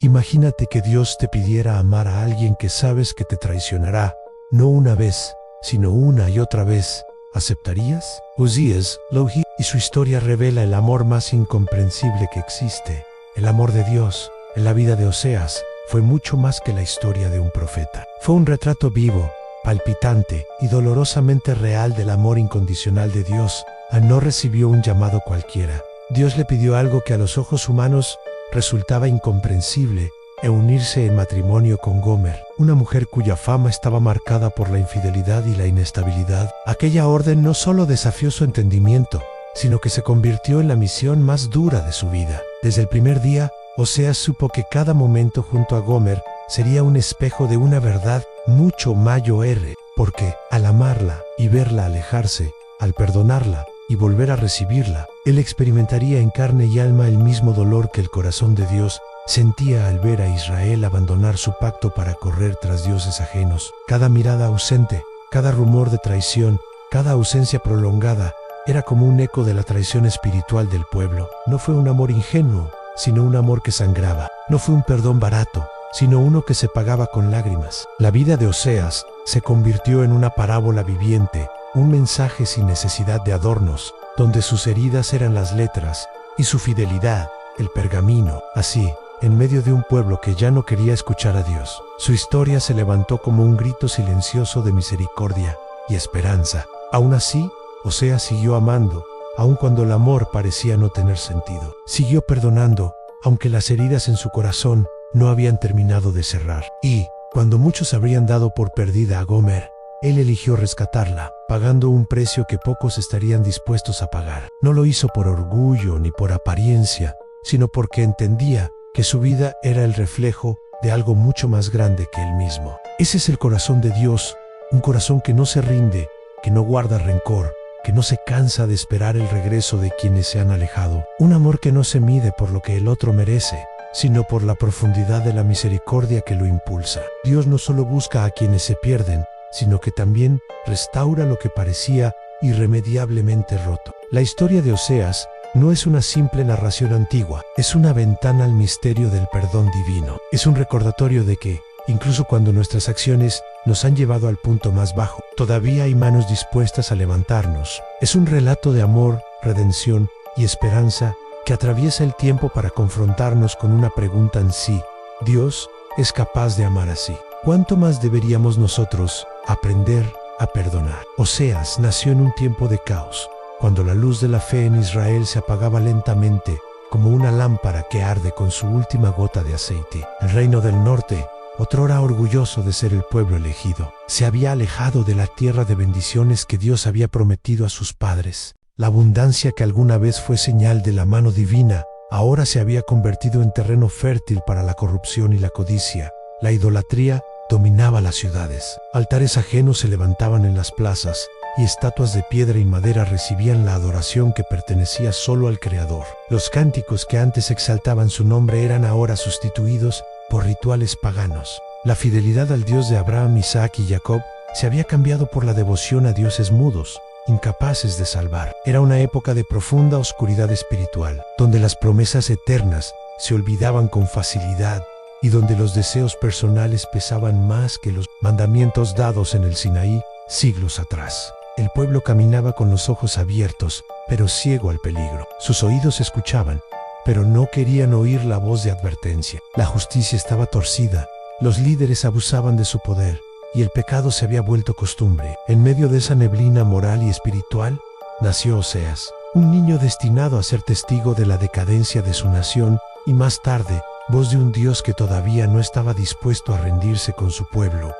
Imagínate que Dios te pidiera amar a alguien que sabes que te traicionará, no una vez, sino una y otra vez. ¿Aceptarías? Osías, Lohi, y su historia revela el amor más incomprensible que existe. El amor de Dios, en la vida de Oseas, fue mucho más que la historia de un profeta. Fue un retrato vivo, palpitante y dolorosamente real del amor incondicional de Dios. No recibió un llamado cualquiera. Dios le pidió algo que a los ojos humanos resultaba incomprensible: unirse en matrimonio con Gomer, una mujer cuya fama estaba marcada por la infidelidad y la inestabilidad. Aquella orden no solo desafió su entendimiento, sino que se convirtió en la misión más dura de su vida. Desde el primer día, Oseas supo que cada momento junto a Gomer sería un espejo de una verdad mucho mayor, porque al amarla y verla alejarse, al perdonarla y volver a recibirla, él experimentaría en carne y alma el mismo dolor que el corazón de Dios sentía al ver a Israel abandonar su pacto para correr tras dioses ajenos. Cada mirada ausente, cada rumor de traición, cada ausencia prolongada, era como un eco de la traición espiritual del pueblo. No fue un amor ingenuo, sino un amor que sangraba. No fue un perdón barato, sino uno que se pagaba con lágrimas. La vida de Oseas se convirtió en una parábola viviente, un mensaje sin necesidad de adornos, donde sus heridas eran las letras y su fidelidad el pergamino. Así, en medio de un pueblo que ya no quería escuchar a Dios, su historia se levantó como un grito silencioso de misericordia y esperanza. Aún así, Oseas siguió amando, aun cuando el amor parecía no tener sentido. Siguió perdonando, aunque las heridas en su corazón no habían terminado de cerrar. Y, cuando muchos habrían dado por perdida a Gomer, él eligió rescatarla, pagando un precio que pocos estarían dispuestos a pagar. No lo hizo por orgullo ni por apariencia, sino porque entendía que su vida era el reflejo de algo mucho más grande que él mismo. Ese es el corazón de Dios, un corazón que no se rinde, que no guarda rencor, que no se cansa de esperar el regreso de quienes se han alejado. Un amor que no se mide por lo que el otro merece, sino por la profundidad de la misericordia que lo impulsa. Dios no solo busca a quienes se pierden, sino que también restaura lo que parecía irremediablemente roto. La historia de Oseas no es una simple narración antigua, es una ventana al misterio del perdón divino. Es un recordatorio de que, incluso cuando nuestras acciones nos han llevado al punto más bajo, todavía hay manos dispuestas a levantarnos. Es un relato de amor, redención y esperanza que atraviesa el tiempo para confrontarnos con una pregunta en sí: ¿Dios es capaz de amar así? ¿Cuánto más deberíamos nosotros aprender a perdonar? Oseas nació en un tiempo de caos, cuando la luz de la fe en Israel se apagaba lentamente, como una lámpara que arde con su última gota de aceite. El reino del norte, otrora orgulloso de ser el pueblo elegido, se había alejado de la tierra de bendiciones que Dios había prometido a sus padres. La abundancia que alguna vez fue señal de la mano divina, ahora se había convertido en terreno fértil para la corrupción y la codicia. La idolatría dominaba las ciudades. Altares ajenos se levantaban en las plazas, y estatuas de piedra y madera recibían la adoración que pertenecía solo al Creador. Los cánticos que antes exaltaban su nombre eran ahora sustituidos por rituales paganos. La fidelidad al Dios de Abraham, Isaac y Jacob se había cambiado por la devoción a dioses mudos, incapaces de salvar. Era una época de profunda oscuridad espiritual, donde las promesas eternas se olvidaban con facilidad y donde los deseos personales pesaban más que los mandamientos dados en el Sinaí siglos atrás. El pueblo caminaba con los ojos abiertos, pero ciego al peligro. Sus oídos escuchaban, pero no querían oír la voz de advertencia. La justicia estaba torcida, los líderes abusaban de su poder, y el pecado se había vuelto costumbre. En medio de esa neblina moral y espiritual, nació Oseas, un niño destinado a ser testigo de la decadencia de su nación, y más tarde, voz de un Dios que todavía no estaba dispuesto a rendirse con su pueblo.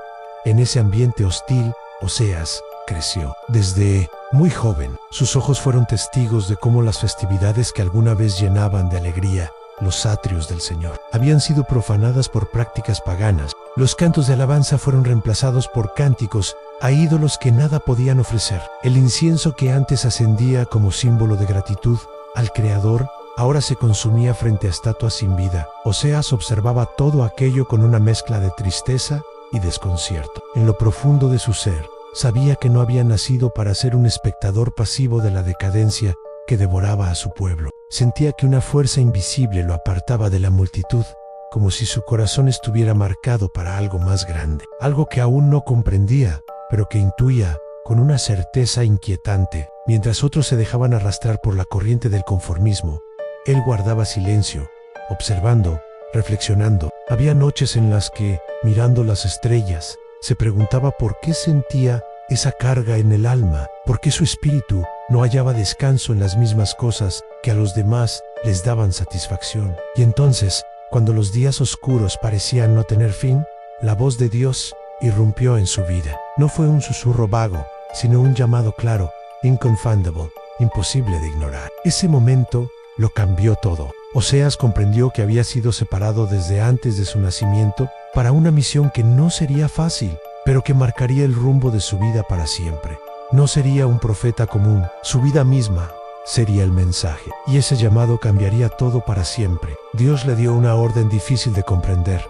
En ese ambiente hostil, Oseas creció. Desde muy joven, sus ojos fueron testigos de cómo las festividades que alguna vez llenaban de alegría los atrios del Señor habían sido profanadas por prácticas paganas. Los cantos de alabanza fueron reemplazados por cánticos a ídolos que nada podían ofrecer. El incienso que antes ascendía como símbolo de gratitud al Creador, ahora se consumía frente a estatuas sin vida. Oseas observaba todo aquello con una mezcla de tristeza y desconcierto. En lo profundo de su ser, sabía que no había nacido para ser un espectador pasivo de la decadencia que devoraba a su pueblo. Sentía que una fuerza invisible lo apartaba de la multitud como si su corazón estuviera marcado para algo más grande, algo que aún no comprendía, pero que intuía con una certeza inquietante. Mientras otros se dejaban arrastrar por la corriente del conformismo, él guardaba silencio, observando, reflexionando. Había noches en las que, mirando las estrellas, se preguntaba por qué sentía esa carga en el alma, por qué su espíritu no hallaba descanso en las mismas cosas que a los demás les daban satisfacción. Y entonces, cuando los días oscuros parecían no tener fin, la voz de Dios irrumpió en su vida. No fue un susurro vago, sino un llamado claro, inconfundable, imposible de ignorar. Ese momento lo cambió todo. Oseas comprendió que había sido separado desde antes de su nacimiento para una misión que no sería fácil, pero que marcaría el rumbo de su vida para siempre. No sería un profeta común, su vida misma sería el mensaje, y ese llamado cambiaría todo para siempre. Dios le dio una orden difícil de comprender: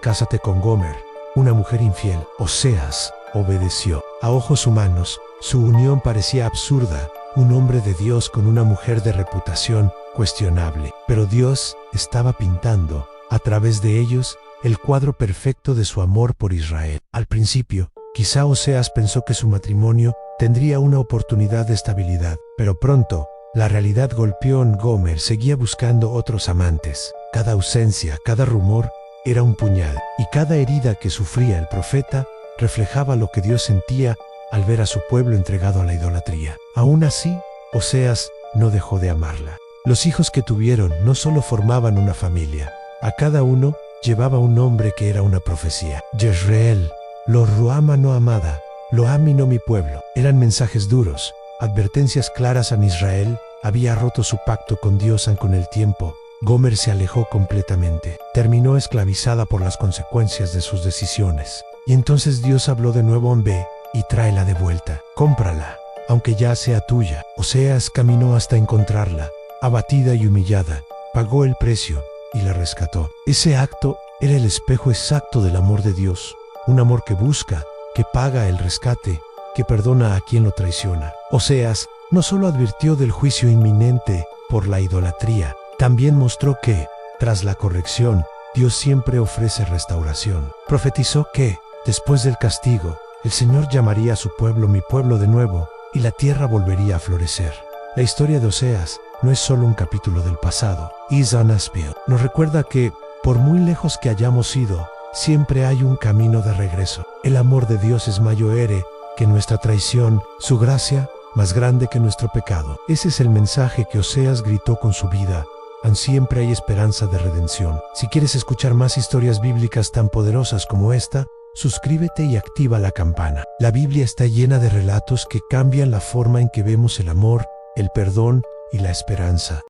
cásate con Gomer, una mujer infiel. Oseas obedeció. A ojos humanos, su unión parecía absurda, un hombre de Dios con una mujer de reputación cuestionable. Pero Dios estaba pintando, a través de ellos, el cuadro perfecto de su amor por Israel. Al principio, quizá Oseas pensó que su matrimonio tendría una oportunidad de estabilidad, pero pronto, la realidad golpeó en Gomer. Seguía buscando otros amantes. Cada ausencia, cada rumor, era un puñal, y cada herida que sufría el profeta reflejaba lo que Dios sentía al ver a su pueblo entregado a la idolatría. Aún así, Oseas no dejó de amarla. Los hijos que tuvieron no solo formaban una familia, a cada uno llevaba un nombre que era una profecía. Jezreel, lo ruama no amada, lo ami no mi pueblo. Eran mensajes duros, advertencias claras a Israel. Había roto su pacto con Dios. Con el tiempo, Gomer se alejó completamente. Terminó esclavizada por las consecuencias de sus decisiones. Y entonces Dios habló de nuevo: ve y tráela de vuelta. Cómprala, aunque ya sea tuya. Oseas caminó hasta encontrarla. Abatida y humillada, pagó el precio y la rescató. Ese acto era el espejo exacto del amor de Dios. Un amor que busca, que paga el rescate, que perdona a quien lo traiciona. Oseas no solo advirtió del juicio inminente por la idolatría, también mostró que, tras la corrección, Dios siempre ofrece restauración. Profetizó que, después del castigo, el Señor llamaría a su pueblo mi pueblo de nuevo, y la tierra volvería a florecer. La historia de Oseas no es solo un capítulo del pasado. Isaiah nos recuerda que, por muy lejos que hayamos ido, siempre hay un camino de regreso. El amor de Dios es mayor que nuestra traición, su gracia más grande que nuestro pecado. Ese es el mensaje que Oseas gritó con su vida. Siempre hay esperanza de redención. Si quieres escuchar más historias bíblicas tan poderosas como esta, suscríbete y activa la campana. La Biblia está llena de relatos que cambian la forma en que vemos el amor, el perdón y la esperanza.